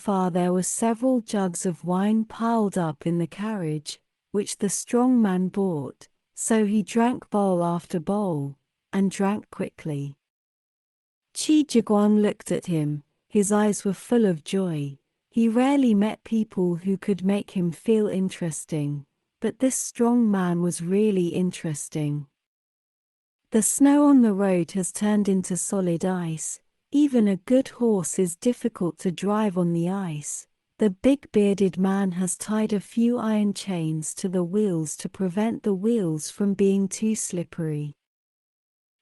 far there were several jugs of wine piled up in the carriage, which the strong man bought, so he drank bowl after bowl, and drank quickly. Qi Jiguang looked at him, his eyes were full of joy. He rarely met people who could make him feel interesting, but this strong man was really interesting. The snow on the road has turned into solid ice. Even a good horse is difficult to drive on the ice. The big bearded man has tied a few iron chains to the wheels to prevent the wheels from being too slippery.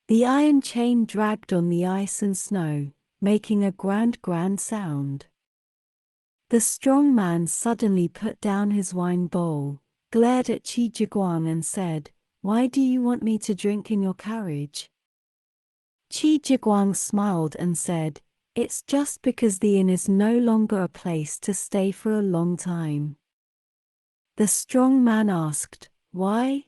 The iron chain dragged on the ice and snow, making a grand sound. The strong man suddenly put down his wine bowl, glared at Qi Jiguang and said, "Why do you want me to drink in your carriage?" Qi Jiguang smiled and said, "It's just because the inn is no longer a place to stay for a long time." The strong man asked, "Why?"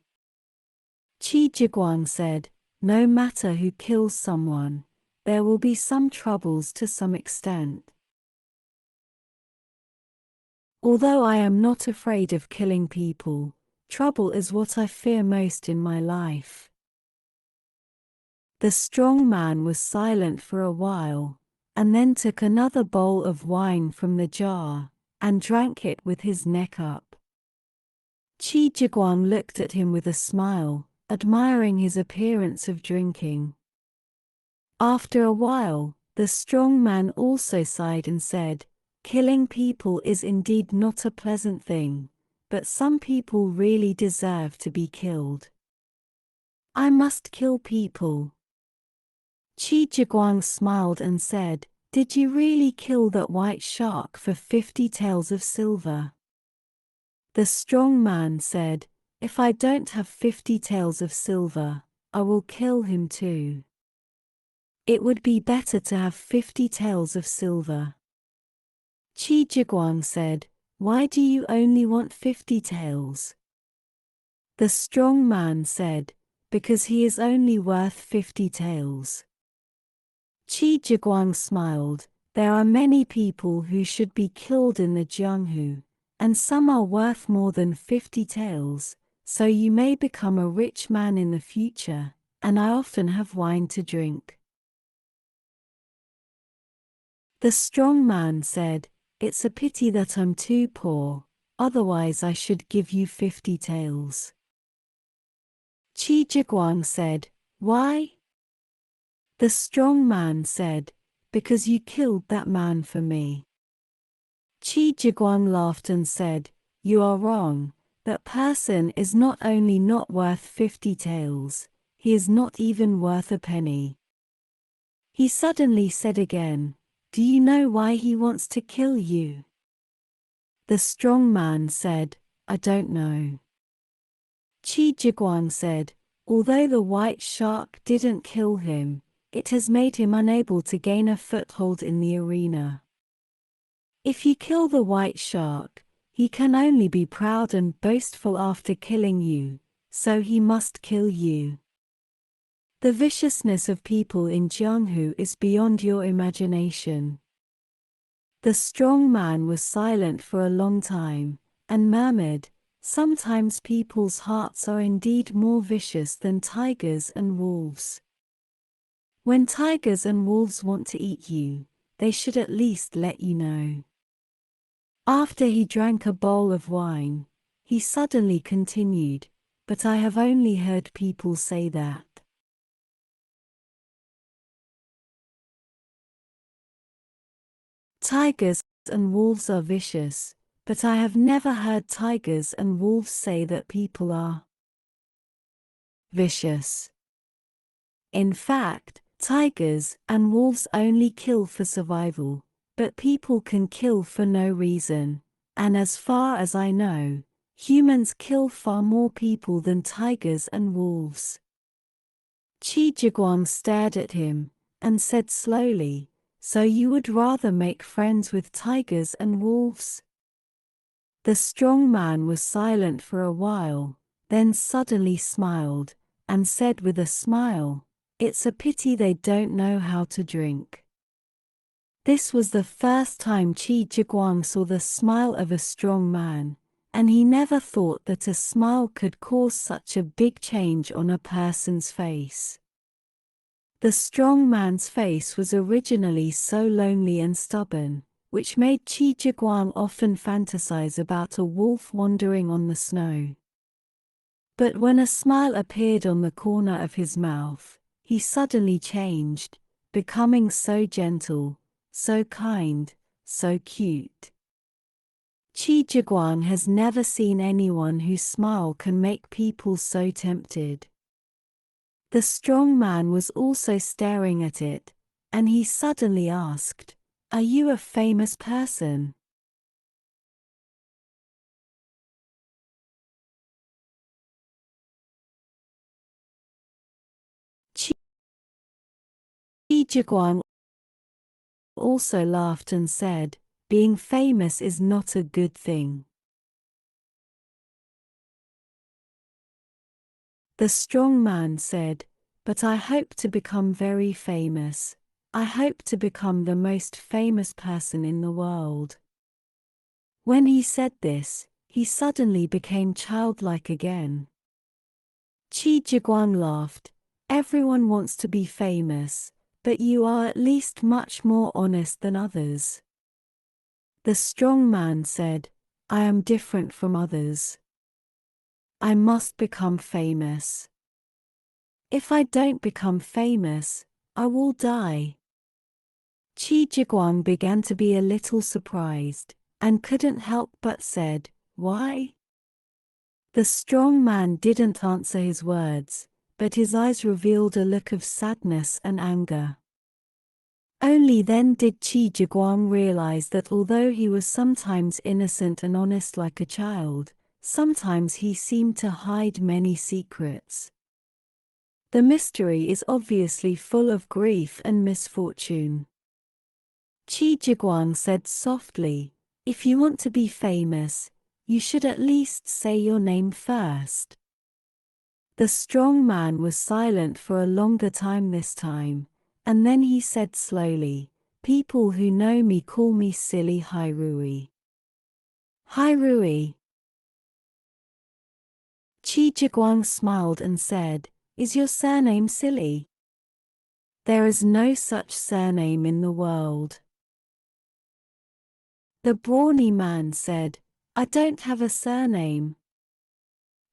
Qi Jiguang said, "No matter who kills someone, there will be some troubles to some extent. Although I am not afraid of killing people, trouble is what I fear most in my life." The strong man was silent for a while, and then took another bowl of wine from the jar, and drank it with his neck up. Qi Jiguang looked at him with a smile, admiring his appearance of drinking. After a while, the strong man also sighed and said, "Killing people is indeed not a pleasant thing, but some people really deserve to be killed. I must kill people." Qi Jiguang smiled and said, "Did you really kill that white shark for 50 taels of silver?" The strong man said, "If I don't have 50 taels of silver, I will kill him too. It would be better to have 50 taels of silver." Qi Jiguang said, "Why do you only want 50 taels?" The strong man said, "Because he is only worth 50 taels." Qi Jiguang smiled, "There are many people who should be killed in the Jianghu, and some are worth more than 50 taels, so you may become a rich man in the future, and I often have wine to drink." The strong man said, "It's a pity that I'm too poor, otherwise I should give you 50 taels." Qi Jiguang said, "Why?" The strong man said, "Because you killed that man for me." Qi Jiguang laughed and said, "You are wrong. That person is not only not worth 50 taels, he is not even worth a penny." He suddenly said again, "Do you know why he wants to kill you?" The strong man said, "I don't know." Qi Jiguang said, "Although the white shark didn't kill him, it has made him unable to gain a foothold in the arena. If you kill the white shark, he can only be proud and boastful after killing you, so he must kill you. The viciousness of people in Jianghu is beyond your imagination." The strong man was silent for a long time, and murmured, "Sometimes people's hearts are indeed more vicious than tigers and wolves. When tigers and wolves want to eat you, they should at least let you know." After he drank a bowl of wine, he suddenly continued, "But I have only heard people say that. Tigers and wolves are vicious, but I have never heard tigers and wolves say that people are vicious. In fact, tigers and wolves only kill for survival, but people can kill for no reason, and as far as I know, humans kill far more people than tigers and wolves." Qi Jiguang stared at him, and said slowly, "So you would rather make friends with tigers and wolves?" The strong man was silent for a while, then suddenly smiled, and said with a smile, "It's a pity they don't know how to drink." This was the first time Qi Jiguang saw the smile of a strong man, and he never thought that a smile could cause such a big change on a person's face. The strong man's face was originally so lonely and stubborn, which made Qi Jiguang often fantasize about a wolf wandering on the snow. But when a smile appeared on the corner of his mouth, he suddenly changed, becoming so gentle, so kind, so cute. Qi Jiguang has never seen anyone whose smile can make people so tempted. The strong man was also staring at it, and he suddenly asked, "Are you a famous person?" Qi Jiguang also laughed and said, "Being famous is not a good thing." The strong man said, "But I hope to become very famous. I hope to become the most famous person in the world." When he said this, he suddenly became childlike again. Qi Jiguang laughed. "Everyone wants to be famous, but you are at least much more honest than others." The strong man said, "I am different from others. I must become famous. If I don't become famous, I will die." Qi Jiguang began to be a little surprised, and couldn't help but said, "Why?" The strong man didn't answer his words, but his eyes revealed a look of sadness and anger. Only then did Qi Jiguang realize that although he was sometimes innocent and honest like a child, sometimes he seemed to hide many secrets. The mystery is obviously full of grief and misfortune. Qi Jiguang said softly, "If you want to be famous, you should at least say your name first." The strong man was silent for a longer time this time, and then he said slowly, "People who know me call me Silly Hairui." Hairui. Qi Jiguang smiled and said, "Is your surname Silly?" "There is no such surname in the world." The brawny man said, "I don't have a surname."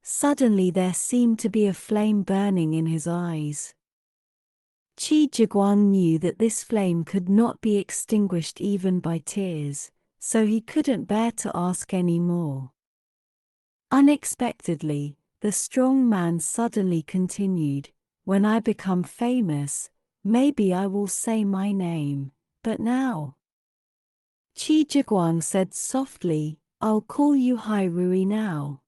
Suddenly there seemed to be a flame burning in his eyes. Qi Jiguang knew that this flame could not be extinguished even by tears, so he couldn't bear to ask any more. Unexpectedly, the strong man suddenly continued, "When I become famous, maybe I will say my name, but now." Qi Jiguang said softly, "I'll call you Hairui now."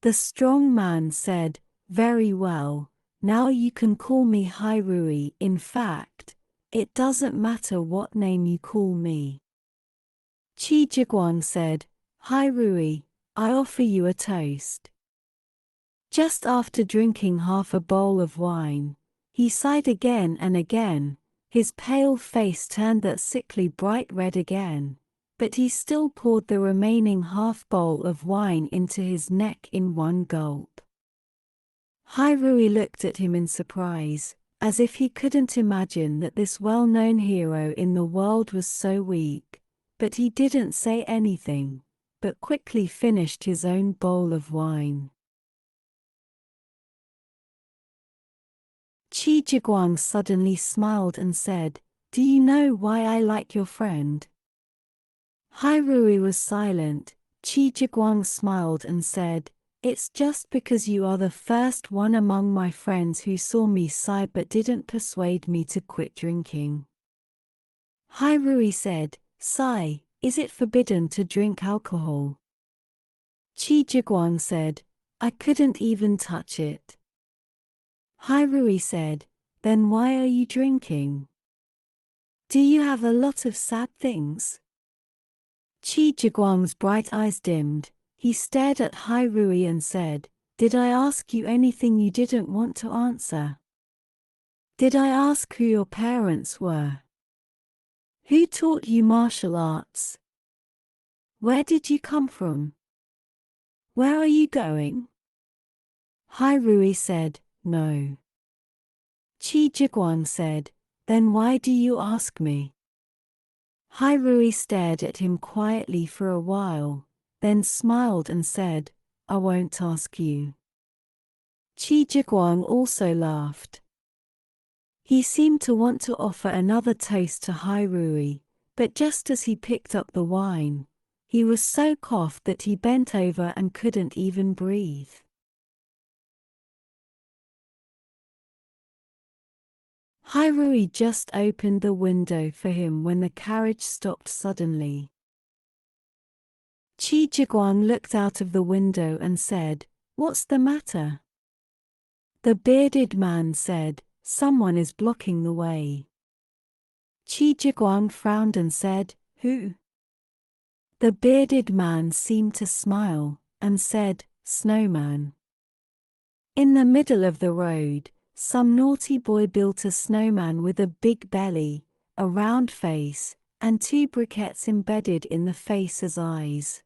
The strong man said, "Very well, now you can call me Hairui. In fact, it doesn't matter what name you call me." Qi Jiguang said, "Hairui, I offer you a toast." Just after drinking half a bowl of wine, he sighed again and again. His pale face turned that sickly bright red again, but he still poured the remaining half bowl of wine into his neck in one gulp. Hairui looked at him in surprise, as if he couldn't imagine that this well-known hero in the world was so weak, but he didn't say anything, but quickly finished his own bowl of wine. Qi Jiguang suddenly smiled and said, "Do you know why I like your friend?" Hairui was silent. Qi Jiguang smiled and said, "It's just because you are the first one among my friends who saw me sigh but didn't persuade me to quit drinking." Hairui said, "Sigh, is it forbidden to drink alcohol?" Qi Jiguang said, "I couldn't even touch it." Hairui said, "Then why are you drinking? Do you have a lot of sad things?" Qi Jiguang's bright eyes dimmed. He stared at Hairui and said, "Did I ask you anything you didn't want to answer? Did I ask who your parents were? Who taught you martial arts? Where did you come from? Where are you going? Hai Rui said, no. Qi Jiguang said, then why do you ask me? Hai Rui stared at him quietly for a while, then smiled and said, I won't ask you. Qi Jiguang also laughed. He seemed to want to offer another toast to Hai Rui, but just as he picked up the wine, he was so coughed that he bent over and couldn't even breathe. Hai Rui just opened the window for him when the carriage stopped suddenly. Qi Jiguang looked out of the window and said, what's the matter? The bearded man said, someone is blocking the way. Qi Jiguang frowned and said, who? The bearded man seemed to smile, and said, snowman. In the middle of the road, some naughty boy built a snowman with a big belly, a round face, and two briquettes embedded in the face as eyes.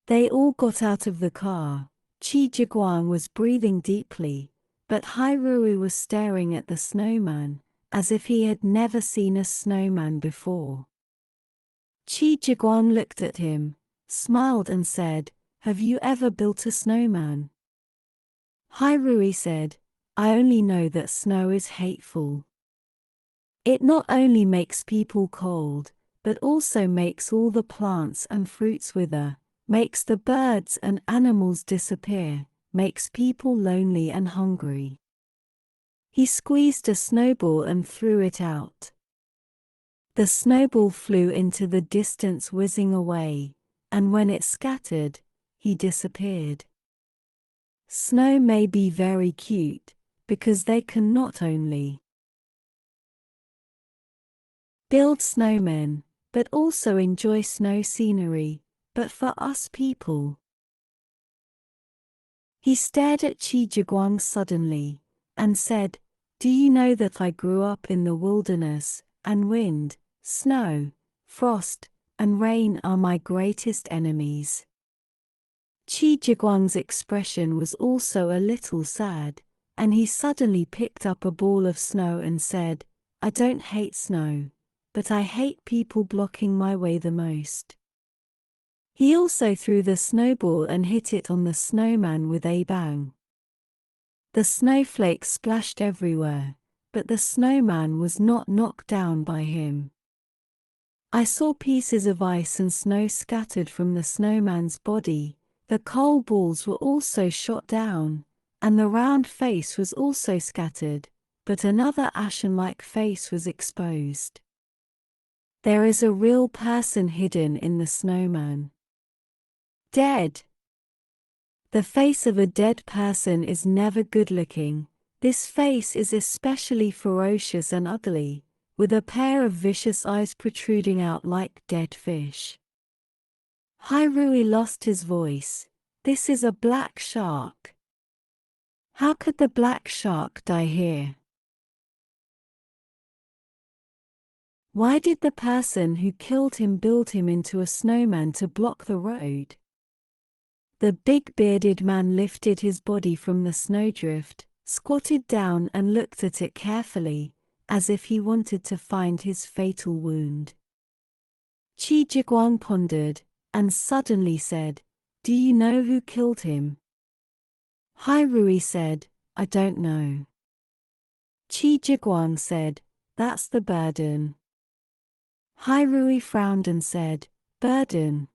They all got out of the car. Qi Jiguang was breathing deeply, but Hai Rui was staring at the snowman, as if he had never seen a snowman before. Qi Jiguang looked at him, smiled and said, have you ever built a snowman? Hai Rui said, I only know that snow is hateful. It not only makes people cold, but also makes all the plants and fruits wither, makes the birds and animals disappear, makes people lonely and hungry. He squeezed a snowball and threw it out. The snowball flew into the distance, whizzing away, and when it scattered, he disappeared. Snow may be very cute, because they can not only build snowmen, but also enjoy snow scenery, but for us people. He stared at Qi Jiguang suddenly, and said, do you know that I grew up in the wilderness, and wind, snow, frost, and rain are my greatest enemies? Qi Jiguang's expression was also a little sad, and he suddenly picked up a ball of snow and said, I don't hate snow, but I hate people blocking my way the most. He also threw the snowball and hit it on the snowman with a bang. The snowflakes splashed everywhere, but the snowman was not knocked down by him. I saw pieces of ice and snow scattered from the snowman's body, the coal balls were also shot down, and the round face was also scattered, but another ashen-like face was exposed. There is a real person hidden in the snowman. Dead. The face of a dead person is never good-looking. This face is especially ferocious and ugly, with a pair of vicious eyes protruding out like dead fish. Hai Rui lost his voice. This is a black shark. How could the black shark die here? Why did the person who killed him build him into a snowman to block the road? The big bearded man lifted his body from the snowdrift, squatted down and looked at it carefully, as if he wanted to find his fatal wound. Qi Jiguang pondered, and suddenly said, do you know who killed him? Hai Rui said, I don't know. Qi Jiguang said, that's the burden. Hai Rui frowned and said, burden.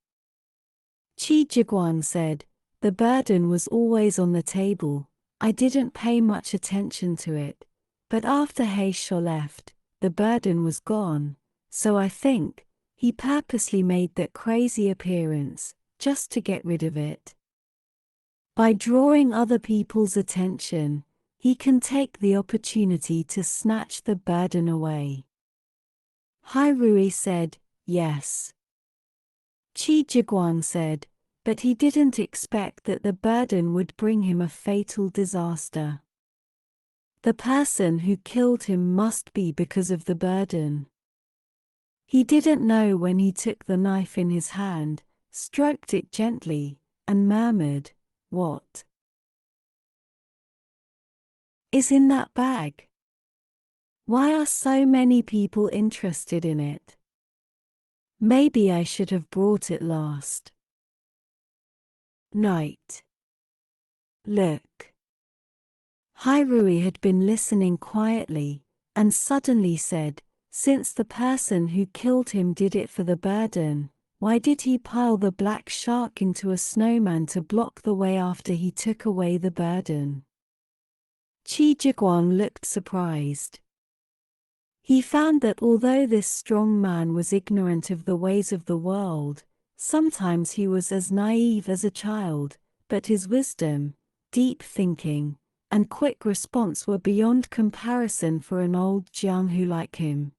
Qi Jiguang said, the burden was always on the table, I didn't pay much attention to it, but after He Shou left, the burden was gone, so I think he purposely made that crazy appearance, just to get rid of it. By drawing other people's attention, he can take the opportunity to snatch the burden away. Hai Rui said, yes. Qi Jiguang said, but he didn't expect that the burden would bring him a fatal disaster. The person who killed him must be because of the burden. He didn't know when he took the knife in his hand, stroked it gently, and murmured, "What is in that bag? Why are so many people interested in it? Maybe I should have brought it last night." Look. Hairui had been listening quietly, and suddenly said, "Since the person who killed him did it for the burden, why did he pile the black shark into a snowman to block the way after he took away the burden?" Qi Jiguang looked surprised. He found that although this strong man was ignorant of the ways of the world, sometimes he was as naive as a child, but his wisdom, deep thinking, and quick response were beyond comparison for an old Jianghu like him.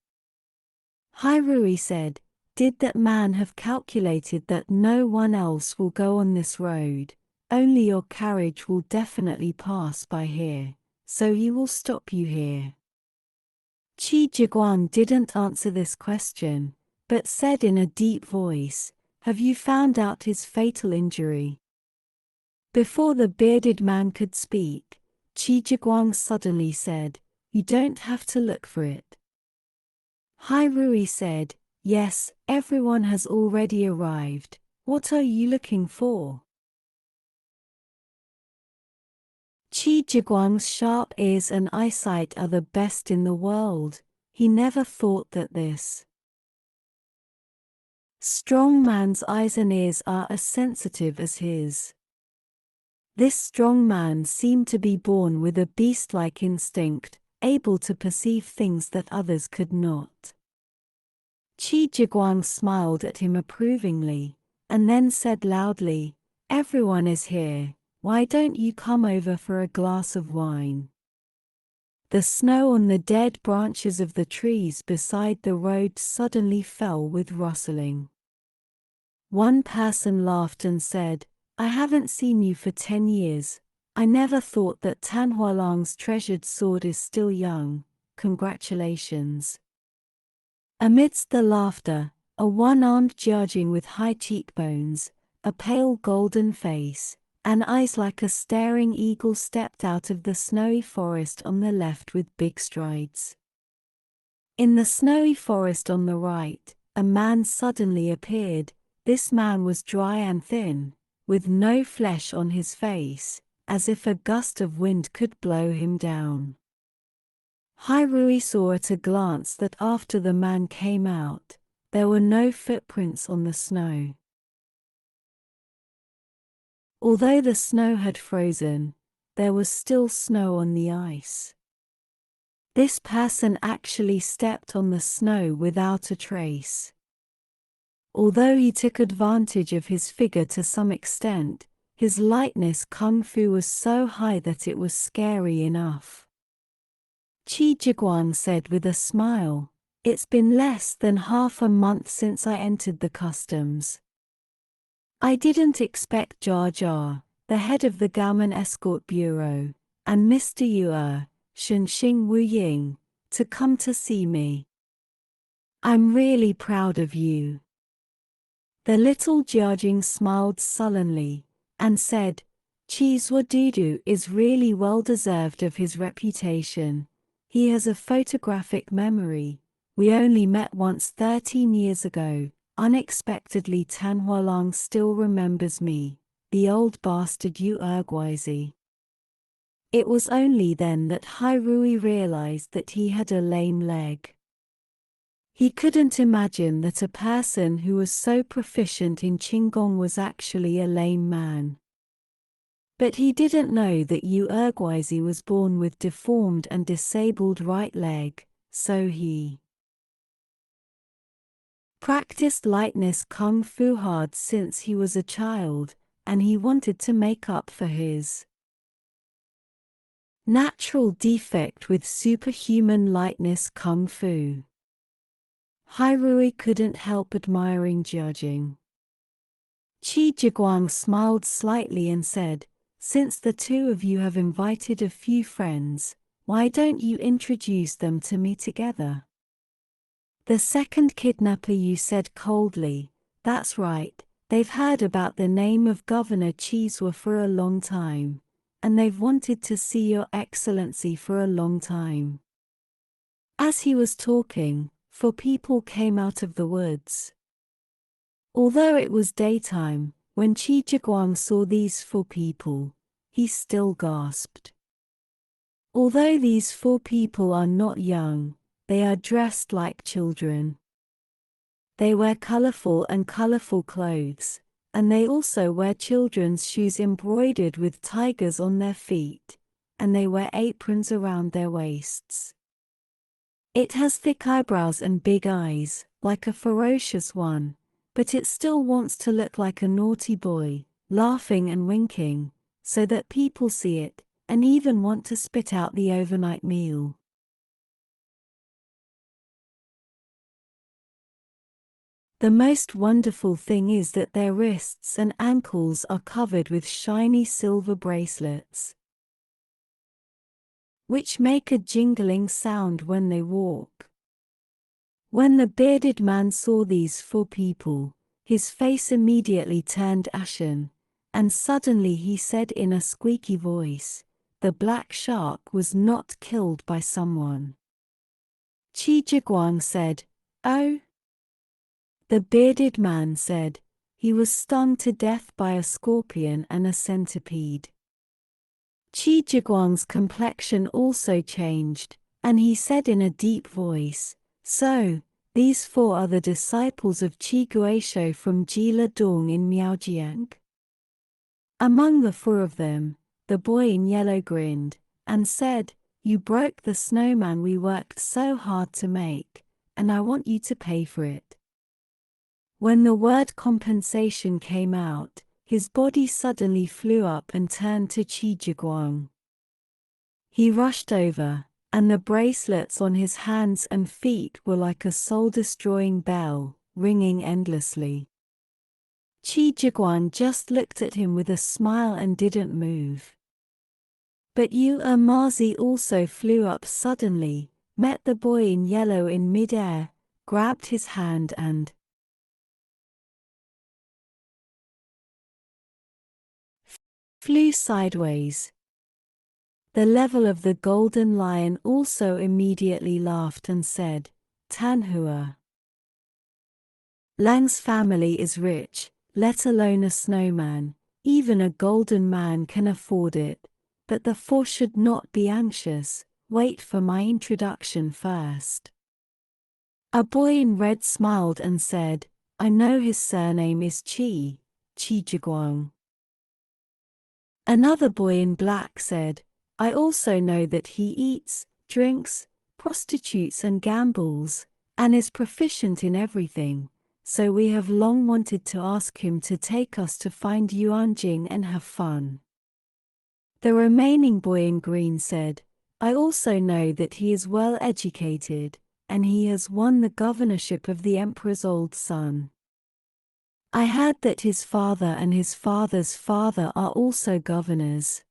Hairui said, "Did that man have calculated that no one else will go on this road? Only your carriage will definitely pass by here, so he will stop you here." Qi Jiguang didn't answer this question, but said in a deep voice, "Have you found out his fatal injury?" Before the bearded man could speak, Qi Jiguang suddenly said, "You don't have to look for it." Hairui said, "Yes, everyone has already arrived. What are you looking for?" Qi Jiguang's sharp ears and eyesight are the best in the world. He never thought that this strong man's eyes and ears are as sensitive as his. This strong man seemed to be born with a beast-like instinct, able to perceive things that others could not. Qi Jiguang smiled at him approvingly, and then said loudly, "Everyone is here. Why don't you come over for a glass of wine?" The snow on the dead branches of the trees beside the road suddenly fell with rustling. One person laughed and said, "I haven't seen you for 10 years. I never thought that Tan Hualang's treasured sword is still young. Congratulations." Amidst the laughter, a one-armed Jiajing with high cheekbones, a pale golden face, and eyes like a staring eagle stepped out of the snowy forest on the left with big strides. In the snowy forest on the right, a man suddenly appeared. This man was dry and thin, with no flesh on his face, as if a gust of wind could blow him down. Hairui saw at a glance that after the man came out, there were no footprints on the snow. Although the snow had frozen, there was still snow on the ice. This person actually stepped on the snow without a trace. Although he took advantage of his figure to some extent, his lightness kung fu was so high that it was scary enough. Qi Jiguang said with a smile, "It's been less than half a month since I entered the customs. I didn't expect Jia Jia, the head of the Gaomon Escort Bureau, and Mr. Yue, Shenxing Wu Ying, to come to see me. I'm really proud of you." The little Jiajing smiled sullenly, and said, "Qi's Wadudu is really well deserved of his reputation. He has a photographic memory. We only met once 13 years ago. Unexpectedly Tan Hualang still remembers me, the old bastard Yu Erguizi." It was only then that Hairui realized that he had a lame leg. He couldn't imagine that a person who was so proficient in Qigong was actually a lame man. But he didn't know that Yu Erguizi was born with deformed and disabled right leg, so he practiced lightness kung fu hard since he was a child, and he wanted to make up for his natural defect with superhuman lightness kung fu. Hairui couldn't help admiring Jiajing. Qi Jiguang smiled slightly and said, "Since the two of you have invited a few friends, why don't you introduce them to me together?" The second kidnapper Yu said coldly, "That's right, they've heard about the name of Governor Cheeswa for a long time, and they've wanted to see your excellency for a long time." As he was talking, 4 people came out of the woods. Although it was daytime, when Qi Jiguang saw these 4 people, he still gasped. Although these 4 people are not young, they are dressed like children. They wear colorful clothes, and they also wear children's shoes embroidered with tigers on their feet, and they wear aprons around their waists. It has thick eyebrows and big eyes, like a ferocious one, but it still wants to look like a naughty boy, laughing and winking, so that people see it, and even want to spit out the overnight meal. The most wonderful thing is that their wrists and ankles are covered with shiny silver bracelets, which make a jingling sound when they walk. When the bearded man saw these 4 people, his face immediately turned ashen, and suddenly he said in a squeaky voice, "The black shark was not killed by someone." Qi Jiguang said, "Oh?" The bearded man said, "He was stung to death by a scorpion and a centipede." Qi Jiguang's complexion also changed, and he said in a deep voice, "So, these 4 are the disciples of Qi Guisho from Jila Dong in Miaojiang?" Among the 4 of them, the boy in yellow grinned, and said, "You broke the snowman we worked so hard to make, and I want you to pay for it." When the word compensation came out, his body suddenly flew up and turned to Qi Jiguang. He rushed over, and the bracelets on his hands and feet were like a soul-destroying bell, ringing endlessly. Qi Jiguang just looked at him with a smile and didn't move. But Yu Mazi also flew up suddenly, met the boy in yellow in midair, grabbed his hand and flew sideways. The level of the golden lion also immediately laughed and said, "Tanhua. Lang's family is rich, let alone a snowman, even a golden man can afford it, but the 4 should not be anxious, wait for my introduction first." A boy in red smiled and said, "I know his surname is Qi Jiguang." Another boy in black said, "I also know that he eats, drinks, prostitutes and gambles, and is proficient in everything, so we have long wanted to ask him to take us to find Yuanjing and have fun." The remaining boy in green said, "I also know that he is well educated, and he has won the governorship of the emperor's old son. I heard that his father and his father's father are also governors."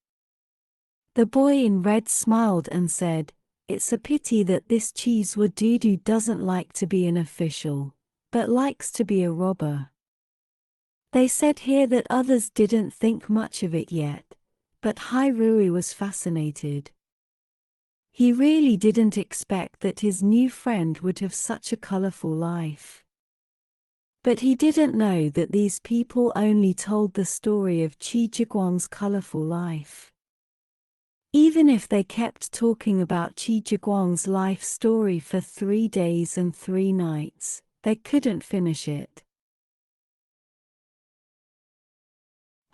The boy in red smiled and said, "It's a pity that this Cheeswa Dudu doesn't like to be an official, but likes to be a robber." They said here that others didn't think much of it yet, but Hai Rui was fascinated. He really didn't expect that his new friend would have such a colorful life. But he didn't know that these people only told the story of Qi Jiguang's colorful life. Even if they kept talking about Qi Jiguang's life story for 3 days and 3 nights, they couldn't finish it.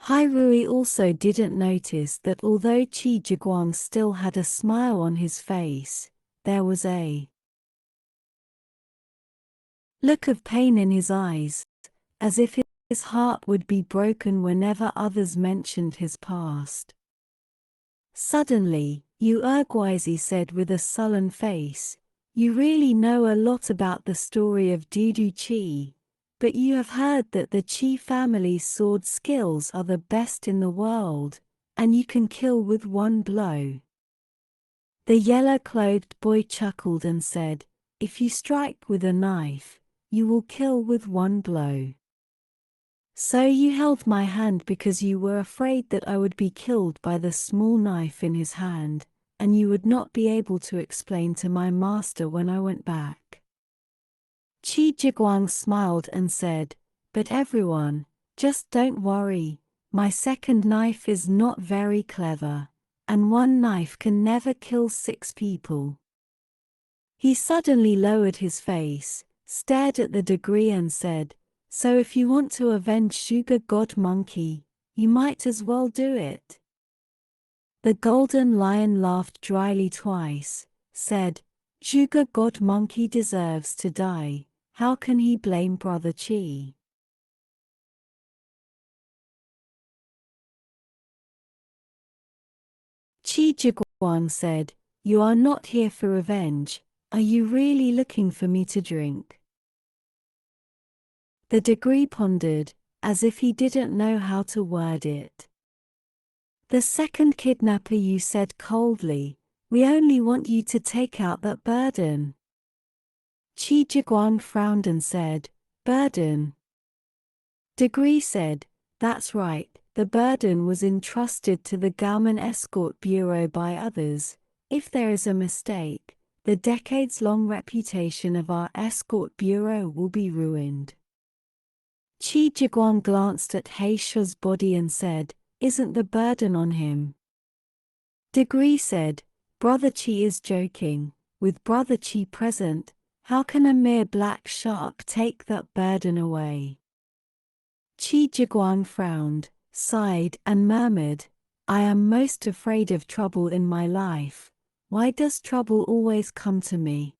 Hai Rui also didn't notice that although Qi Jiguang still had a smile on his face, there was a look of pain in his eyes, as if his heart would be broken whenever others mentioned his past. Suddenly, Yu Erguizi said with a sullen face, "You really know a lot about the story of Dudu Qi, but you have heard that the Qi family's sword skills are the best in the world, and you can kill with 1 blow." The yellow-clothed boy chuckled and said, if you strike with a knife, you will kill with one blow. So you held my hand because you were afraid that I would be killed by the small knife in his hand, and you would not be able to explain to my master when I went back. Qi Jiguang smiled and said, "But everyone, just don't worry, my second knife is not very clever, and one knife can never kill 6 people." He suddenly lowered his face, stared at the degree and said, "So if you want to avenge Sugar God Monkey, you might as well do it." The golden lion laughed dryly twice, said, "Sugar God Monkey deserves to die, how can he blame Brother Qi?" Qi Jiguang said, "You are not here for revenge, are you really looking for me to drink?" The degree pondered, as if he didn't know how to word it. "The second kidnapper," you said coldly, "we only want you to take out that burden." Qi Jiguang frowned and said, "Burden?" Degree said, "That's right, the burden was entrusted to the Gaomon Escort Bureau by others. If there is a mistake, the decades-long reputation of our escort bureau will be ruined." Qi Jiguang glanced at He Shu's body and said, "Isn't the burden on him?" Degree said, "Brother Qi is joking. With Brother Qi present, how can a mere black shark take that burden away?" Qi Jiguang frowned, sighed and murmured, "I am most afraid of trouble in my life. Why does trouble always come to me?"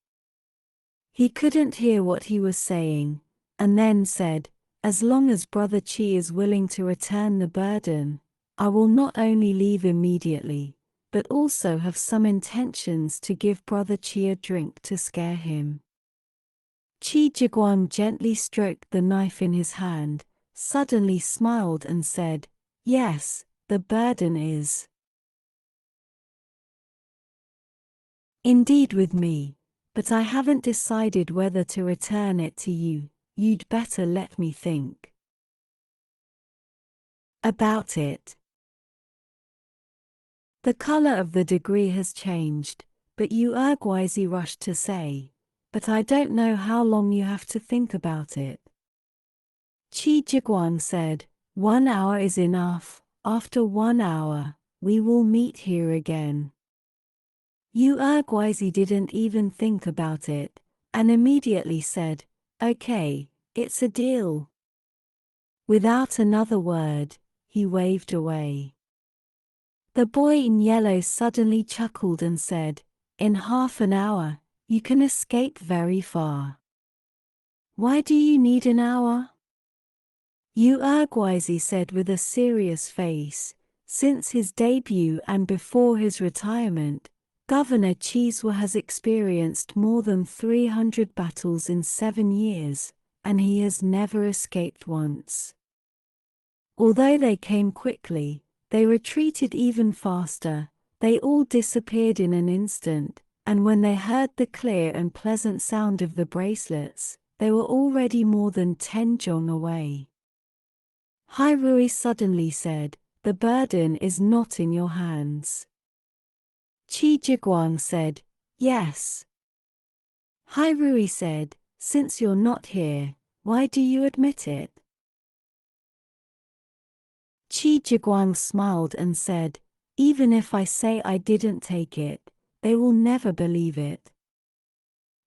He couldn't hear what he was saying, and then said, "As long as Brother Qi is willing to return the burden, I will not only leave immediately, but also have some intentions to give Brother Qi a drink to scare him." Qi Jiguang gently stroked the knife in his hand, suddenly smiled and said, "Yes, the burden is indeed with me, but I haven't decided whether to return it to you. You'd better let me think about it." The color of the degree has changed, but Yu Erguizi rushed to say, "But I don't know how long you have to think about it." Qi Jiguang said, "1 hour is enough, after 1 hour, we will meet here again." Yu Erguizi didn't even think about it, and immediately said, "Okay, it's a deal." Without another word, he waved away. The boy in yellow suddenly chuckled and said, "In half an hour, you can escape very far." "Why do you need an hour?" Yu Erguizi said with a serious face, "Since his debut and before his retirement, Governor Qizhua has experienced more than 300 battles in 7 years, and he has never escaped once. Although they came quickly, they retreated even faster, they all disappeared in an instant, and when they heard the clear and pleasant sound of the bracelets, they were already more than 10 zhong away." Hai Rui suddenly said, "The burden is not in your hands." Qi Jiguang said, "Yes." Hai Rui said, "Since you're not here, why do you admit it?" Qi Jiguang smiled and said, "Even if I say I didn't take it, they will never believe it.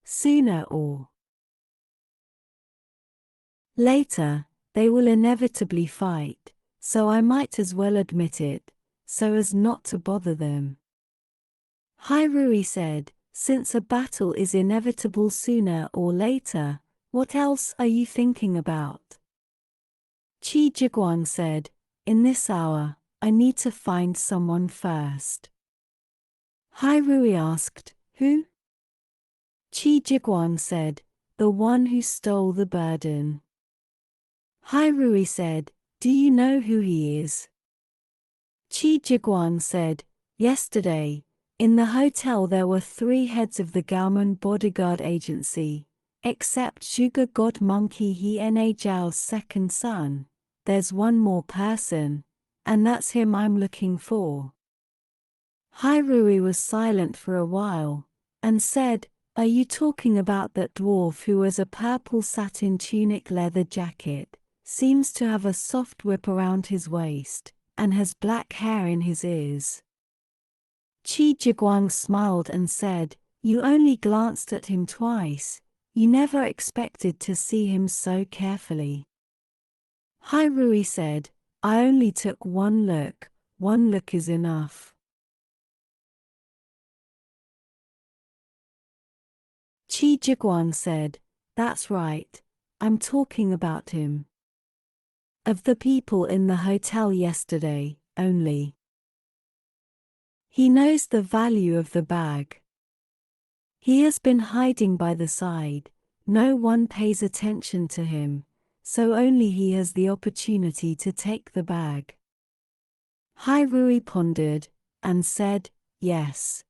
Sooner or later, they will inevitably fight, so I might as well admit it, so as not to bother them." Hai Rui said, "Since a battle is inevitable sooner or later, what else are you thinking about?" Qi Jiguang said, "In this hour, I need to find someone first." Hai Rui asked, "Who?" Qi Jiguang said, "The one who stole the burden." Hai Rui said, "Do you know who he is?" Qi Jiguang said, "Yesterday, In the hotel there were 3 heads of the Gaomon bodyguard agency, except Sugar God Monkey He Zhao's second son. There's one more person, and that's him I'm looking for. Hairui was silent for a while, and said, "Are you talking about that dwarf who wears a purple satin tunic leather jacket, seems to have a soft whip around his waist, and has black hair in his ears?" Qi Jiguang smiled and said, "You only glanced at him twice. You never expected to see him so carefully." Hairui said, "I only took one look. One look is enough." Qi Jiguang said, "That's right. I'm talking about him. Of the people in the hotel yesterday, only. He knows the value of the bag. He has been hiding by the side, no one pays attention to him, so only he has the opportunity to take the bag." Hairui pondered, and said, "Yes."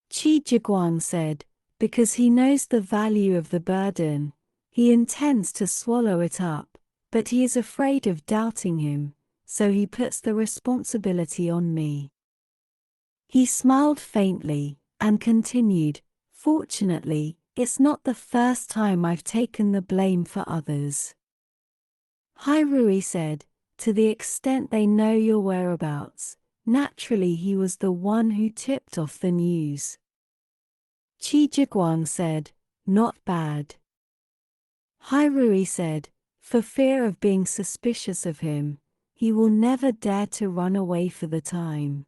Qi Jiguang said, "Because he knows the value of the burden, he intends to swallow it up, but he is afraid of doubting him, so he puts the responsibility on me." He smiled faintly, and continued, "Fortunately, it's not the first time I've taken the blame for others." Hairui said, "To the extent they know your whereabouts, naturally he was the one who tipped off the news." Qi Jiguang said, "Not bad." Hairui said, "For fear of being suspicious of him, he will never dare to run away for the time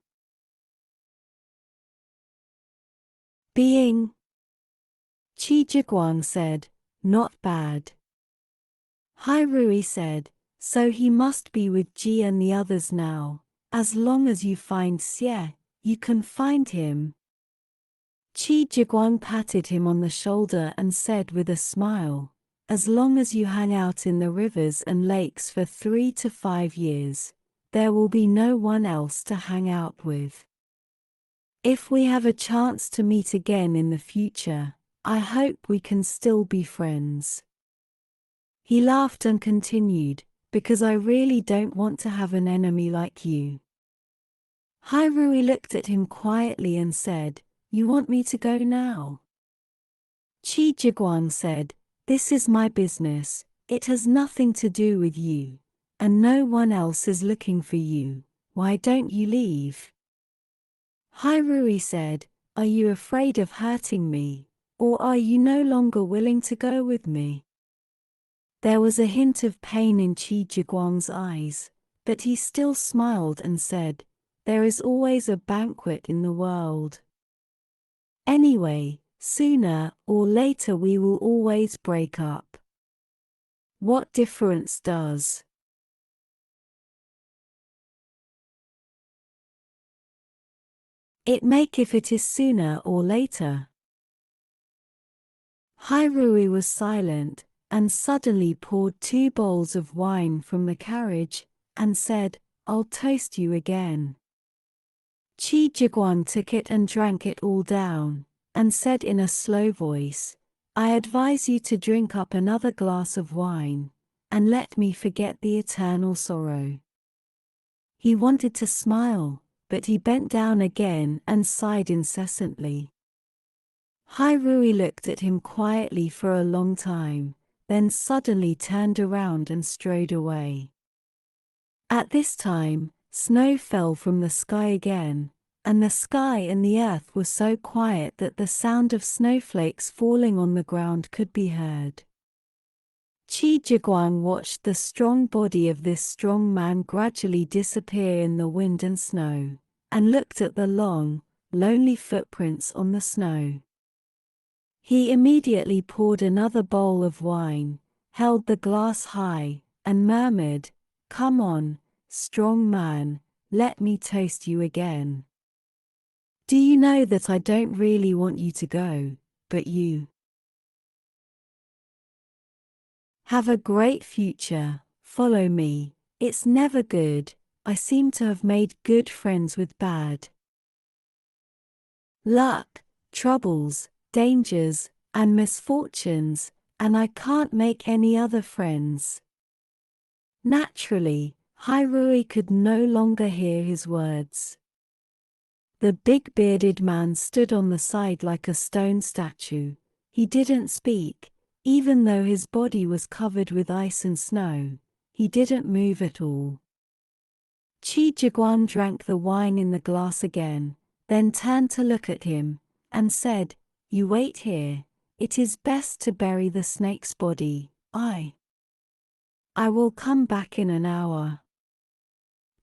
being." Qi Jiguang said, "Not bad." Hairui said, "So he must be with Ji and the others now. As long as you find Xie, you can find him." Qi Jiguang patted him on the shoulder and said with a smile, "As long as you hang out in the rivers and lakes for 3 to 5 years, there will be no one else to hang out with. If we have a chance to meet again in the future, I hope we can still be friends." He laughed and continued, "Because I really don't want to have an enemy like you." Hairui looked at him quietly and said, "You want me to go now?" Qi Jiguang said, "This is my business, it has nothing to do with you, and no one else is looking for you. Why don't you leave?" Hairui said, "Are you afraid of hurting me, or are you no longer willing to go with me?" There was a hint of pain in Qi Jiguang's eyes, but he still smiled and said, "There is always a banquet in the world. Anyway, sooner or later we will always break up. What difference does it make if it is sooner or later?" Hairui was silent, and suddenly poured 2 bowls of wine from the carriage, and said, "I'll toast you again." Qi Jiguang took it and drank it all down, and said in a slow voice, "I advise you to drink up another glass of wine, and let me forget the eternal sorrow." He wanted to smile, but he bent down again and sighed incessantly. Hairui looked at him quietly for a long time, then suddenly turned around and strode away. At this time, snow fell from the sky again, and the sky and the earth were so quiet that the sound of snowflakes falling on the ground could be heard. Qi Jiguang watched the strong body of this strong man gradually disappear in the wind and snow, and looked at the long, lonely footprints on the snow. He immediately poured another bowl of wine, held the glass high, and murmured, "Come on, strong man, let me toast you again. Do you know that I don't really want you to go, but you have a great future, follow me, it's never good, I seem to have made good friends with bad." luck, troubles, dangers, and misfortunes, and I can't make any other friends." Naturally, Hairui could no longer hear his words. The big bearded man stood on the side like a stone statue. He didn't speak, even though his body was covered with ice and snow. He didn't move at all. Qi Jiguan drank the wine in the glass again, then turned to look at him, and said, "You wait here. It is best to bury the snake's body. I will come back in an hour."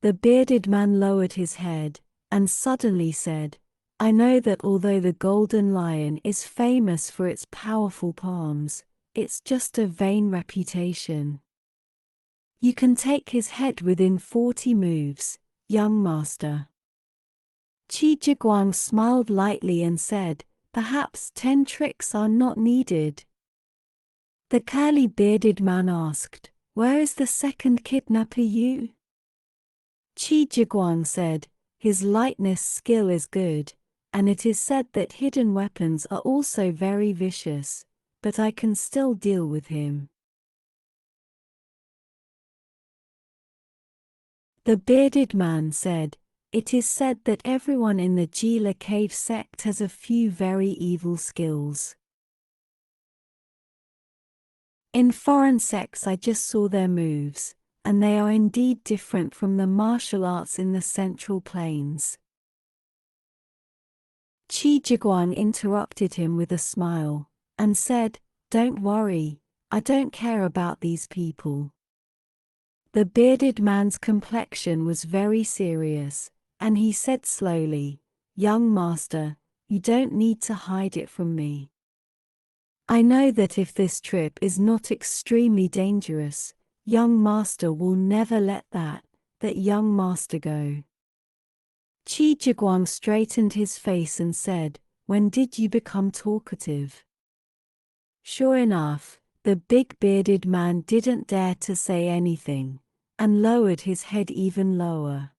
The bearded man lowered his head, and suddenly said, "I know that although the golden lion is famous for its powerful palms, it's just a vain reputation. You can take his head within 40 moves, young master." Qi Jiguang smiled lightly and said, "Perhaps 10 tricks are not needed." The curly-bearded man asked, "Where is the second kidnapper you?" Qi Jiguang said, "His lightness skill is good, and it is said that hidden weapons are also very vicious, but I can still deal with him." The bearded man said, "It is said that everyone in the Gila cave sect has a few very evil skills. In foreign sects I just saw their moves, and they are indeed different from the martial arts in the Central Plains." Qi Jiguang interrupted him with a smile, and said, "Don't worry, I don't care about these people." The bearded man's complexion was very serious, and he said slowly, "Young master, you don't need to hide it from me. I know that if this trip is not extremely dangerous, young master will never let that young master go." Qi Jiguang straightened his face and said, "When did you become talkative?" Sure enough, the big bearded man didn't dare to say anything, and lowered his head even lower.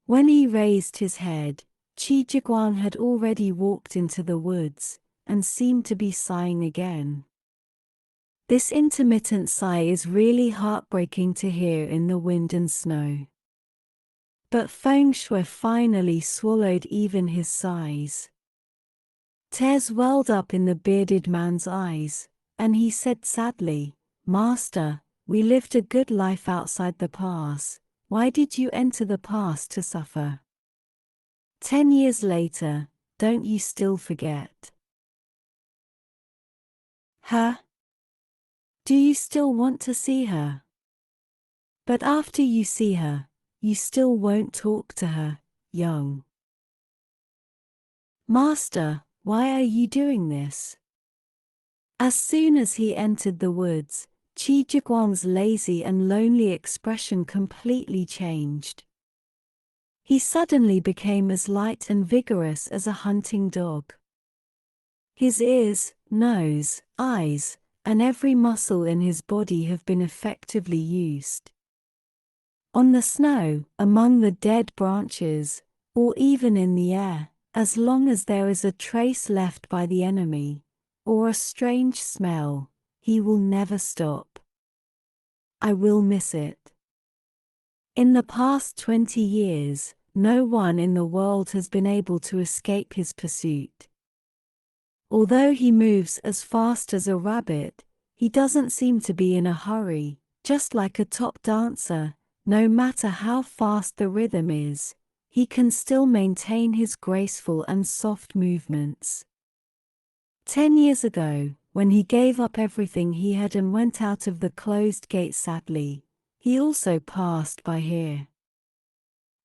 When he raised his head, Qi Jiguang had already walked into the woods, and seemed to be sighing again. This intermittent sigh is really heartbreaking to hear in the wind and snow. But Feng Shui finally swallowed even his sighs. Tears welled up in the bearded man's eyes, and he said sadly, "Master, we lived a good life outside the pass. Why did you enter the pass to suffer? 10 years later, don't you still forget her? Do you still want to see her? But after you see her, you still won't talk to her, young master, why are you doing this?" As soon as he entered the woods, Qi Jiguang's lazy and lonely expression completely changed. He suddenly became as light and vigorous as a hunting dog. His ears, nose, eyes, and every muscle in his body have been effectively used. On the snow, among the dead branches, or even in the air, as long as there is a trace left by the enemy, or a strange smell, he will never stop. I will miss it. In the past 20 years, no one in the world has been able to escape his pursuit. Although he moves as fast as a rabbit, he doesn't seem to be in a hurry, just like a top dancer. No matter how fast the rhythm is, he can still maintain his graceful and soft movements. 10 years ago, when he gave up everything he had and went out of the closed gate sadly, he also passed by here.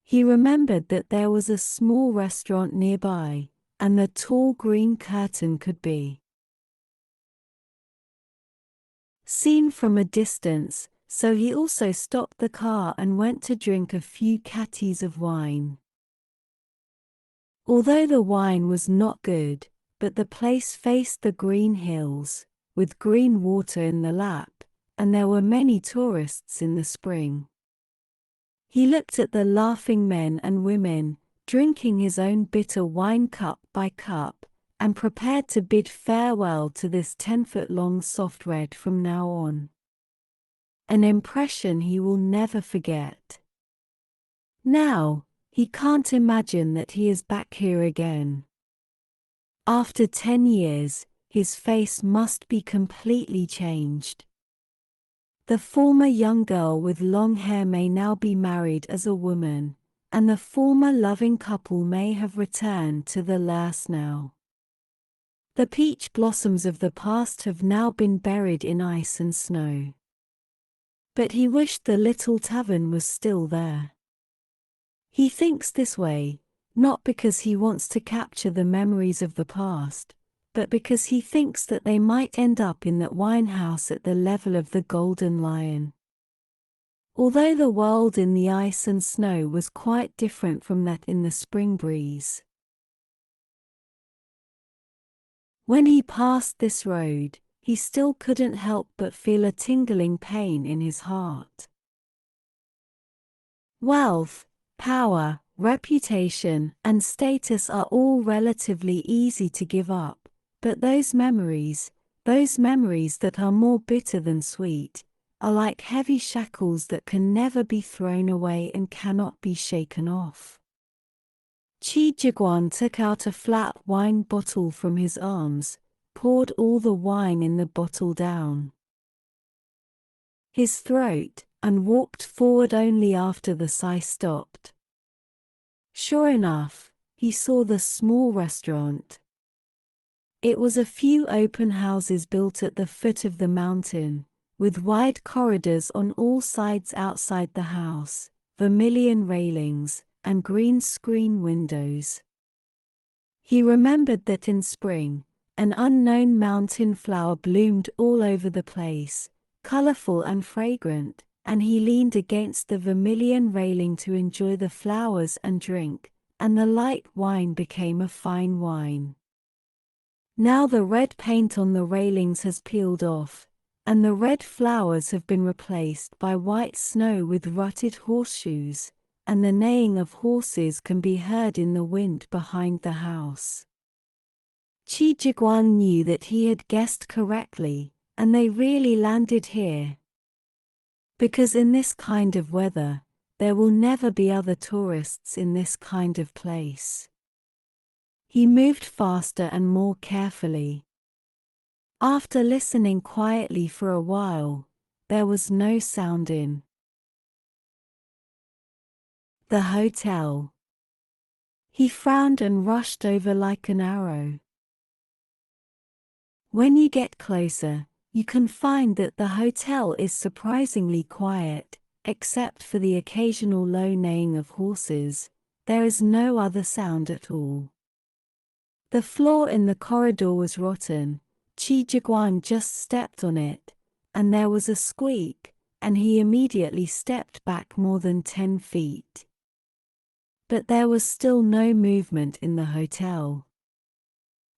He remembered that there was a small restaurant nearby, and the tall green curtain could be seen from a distance, so he also stopped the car and went to drink a few catties of wine. Although the wine was not good, but the place faced the green hills, with green water in the lap, and there were many tourists in the spring. He looked at the laughing men and women, drinking his own bitter wine cup by cup, and prepared to bid farewell to this 10-foot-long soft red from now on. An impression he will never forget. Now, he can't imagine that he is back here again. After 10 years, his face must be completely changed. The former young girl with long hair may now be married as a woman, and the former loving couple may have returned to the lass now. The peach blossoms of the past have now been buried in ice and snow. But he wished the little tavern was still there. He thinks this way, not because he wants to capture the memories of the past, but because he thinks that they might end up in that winehouse at the level of the Golden Lion. Although the world in the ice and snow was quite different from that in the spring breeze. When he passed this road, he still couldn't help but feel a tingling pain in his heart. Wealth, power, reputation, and status are all relatively easy to give up, but those memories that are more bitter than sweet, are like heavy shackles that can never be thrown away and cannot be shaken off. Qi Jiguan took out a flat wine bottle from his arms, poured all the wine in the bottle down his throat, and walked forward only after the sigh stopped. Sure enough, he saw the small restaurant. It was a few open houses built at the foot of the mountain, with wide corridors on all sides outside the house, vermilion railings, and green screen windows. He remembered that in spring, an unknown mountain flower bloomed all over the place, colorful and fragrant, and he leaned against the vermilion railing to enjoy the flowers and drink, and the light wine became a fine wine. Now the red paint on the railings has peeled off, and the red flowers have been replaced by white snow with rutted horseshoes, and the neighing of horses can be heard in the wind behind the house. Qi Jiguan knew that he had guessed correctly, and they really landed here. Because in this kind of weather, there will never be other tourists in this kind of place. He moved faster and more carefully. After listening quietly for a while, there was no sound in the hotel. He frowned and rushed over like an arrow. When you get closer, you can find that the hotel is surprisingly quiet, except for the occasional low neighing of horses. There is no other sound at all. The floor in the corridor was rotten. Qi Jiguan just stepped on it, and there was a squeak, and he immediately stepped back more than 10 feet. But there was still no movement in the hotel.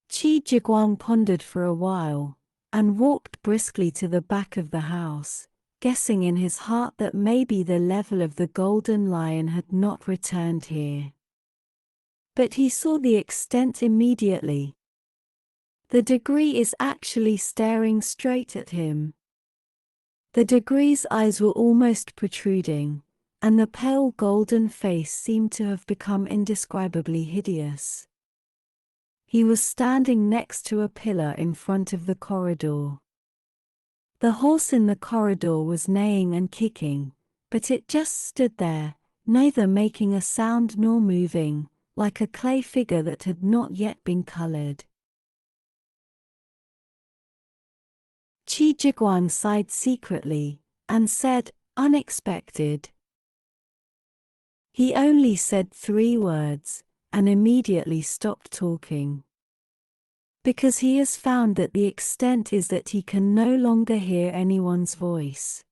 Qi Jiguan pondered for a while, and walked briskly to the back of the house, guessing in his heart that maybe the level of the Golden Lion had not returned here. But he saw the extent immediately. The degree is actually staring straight at him. The degree's eyes were almost protruding, and the pale golden face seemed to have become indescribably hideous. He was standing next to a pillar in front of the corridor. The horse in the corridor was neighing and kicking, but it just stood there, neither making a sound nor moving, like a clay figure that had not yet been colored. Qi Jiguan sighed secretly, and said, "Unexpected." He only said 3 words, and immediately stopped talking. Because he has found that the extent is that he can no longer hear anyone's voice.